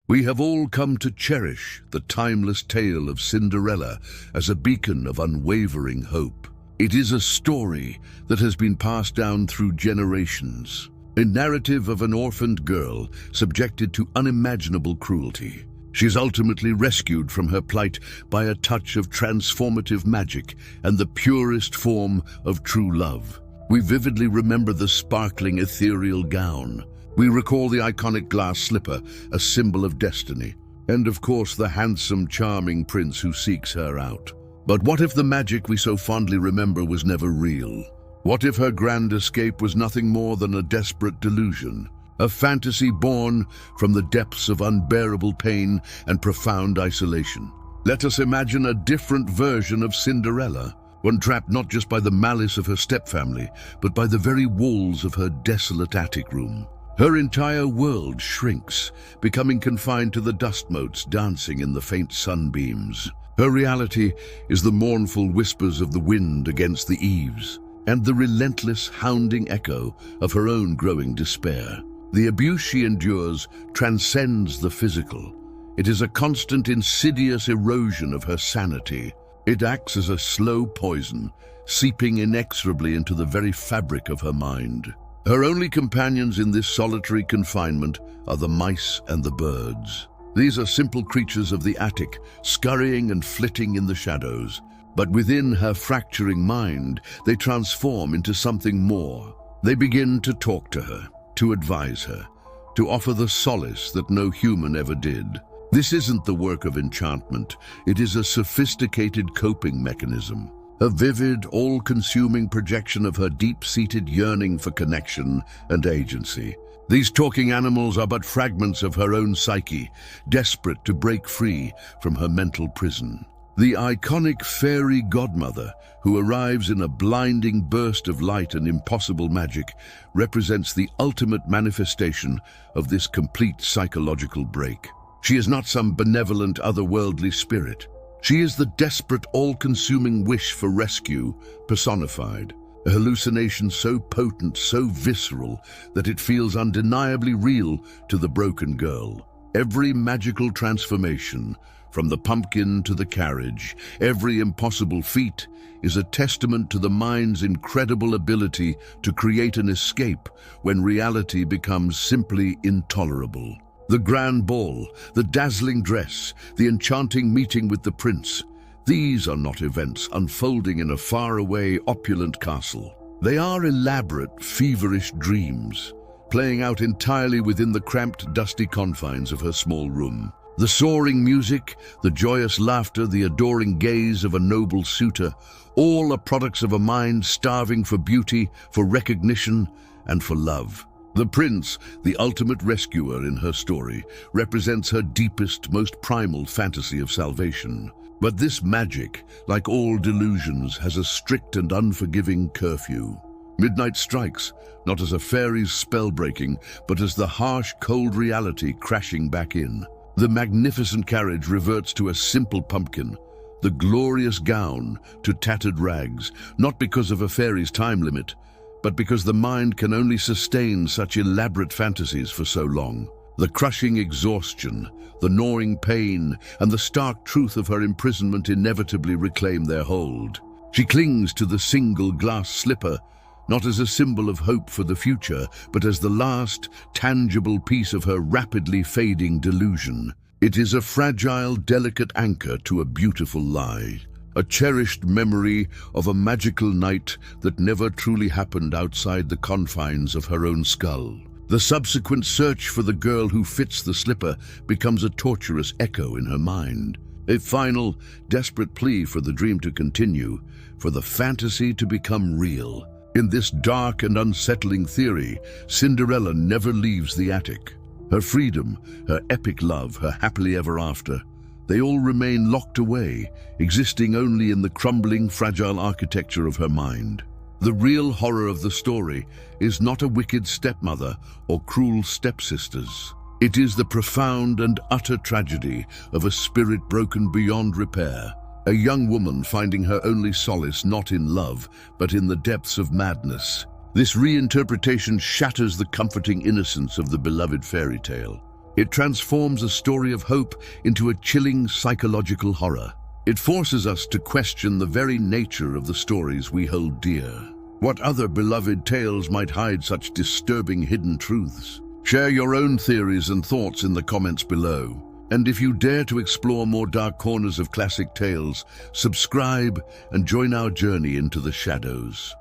We have all come to cherish the timeless tale of Cinderella as a beacon of unwavering hope. It is a story that has been passed down through generations, a narrative of an orphaned girl subjected to unimaginable cruelty. She is ultimately rescued from her plight by a touch of transformative magic and the purest form of true love. We vividly remember the sparkling ethereal gown. We recall the iconic glass slipper, a symbol of destiny. And of course, the handsome, charming prince who seeks her out. But what if the magic we so fondly remember was never real? What if her grand escape was nothing more than a desperate delusion? A fantasy born from the depths of unbearable pain and profound isolation. Let us imagine a different version of Cinderella, one trapped not just by the malice of her stepfamily, but by the very walls of her desolate attic room. Her entire world shrinks, becoming confined to the dust motes dancing in the faint sunbeams. Her reality is the mournful whispers of the wind against the eaves, and the relentless hounding echo of her own growing despair. The abuse she endures transcends the physical. It is a constant, insidious erosion of her sanity. It acts as a slow poison, seeping inexorably into the very fabric of her mind. Her only companions in this solitary confinement are the mice and the birds. These are simple creatures of the attic, scurrying and flitting in the shadows. But within her fracturing mind, they transform into something more. They begin to talk to her, to advise her, to offer the solace that no human ever did. This isn't the work of enchantment. It is a sophisticated coping mechanism. A vivid, all-consuming projection of her deep-seated yearning for connection and agency. These talking animals are but fragments of her own psyche, desperate to break free from her mental prison. The iconic fairy Godmother, who arrives in a blinding burst of light and impossible magic, represents the ultimate manifestation of this complete psychological break. She is not some benevolent, otherworldly spirit. She is the desperate, all-consuming wish for rescue personified. A hallucination so potent, so visceral, that it feels undeniably real to the broken girl. Every magical transformation, from the pumpkin to the carriage, every impossible feat, is a testament to the mind's incredible ability to create an escape when reality becomes simply intolerable. The grand ball, the dazzling dress, the enchanting meeting with the prince. These are not events unfolding in a faraway, opulent castle. They are elaborate, feverish dreams, playing out entirely within the cramped, dusty confines of her small room. The soaring music, the joyous laughter, the adoring gaze of a noble suitor, all are products of a mind starving for beauty, for recognition, and for love. The prince, the ultimate rescuer in her story, represents her deepest, most primal fantasy of salvation. But this magic, like all delusions, has a strict and unforgiving curfew. Midnight strikes, not as a fairy's spell-breaking, but as the harsh, cold reality crashing back in. The magnificent carriage reverts to a simple pumpkin, the glorious gown to tattered rags, not because of a fairy's time limit, but because the mind can only sustain such elaborate fantasies for so long. The crushing exhaustion, the gnawing pain, and the stark truth of her imprisonment inevitably reclaim their hold. She clings to the single glass slipper, not as a symbol of hope for the future, but as the last, tangible piece of her rapidly fading delusion. It is a fragile, delicate anchor to a beautiful lie. A cherished memory of a magical night that never truly happened outside the confines of her own skull. The subsequent search for the girl who fits the slipper becomes a torturous echo in her mind. A final, desperate plea for the dream to continue, for the fantasy to become real. In this dark and unsettling theory, Cinderella never leaves the attic. Her freedom, her epic love, her happily ever after, they all remain locked away, existing only in the crumbling, fragile architecture of her mind. The real horror of the story is not a wicked stepmother or cruel stepsisters. It is the profound and utter tragedy of a spirit broken beyond repair. A young woman finding her only solace not in love, but in the depths of madness. This reinterpretation shatters the comforting innocence of the beloved fairy tale. It transforms a story of hope into a chilling psychological horror. It forces us to question the very nature of the stories we hold dear. What other beloved tales might hide such disturbing hidden truths? Share your own theories and thoughts in the comments below. And if you dare to explore more dark corners of classic tales, subscribe and join our journey into the shadows.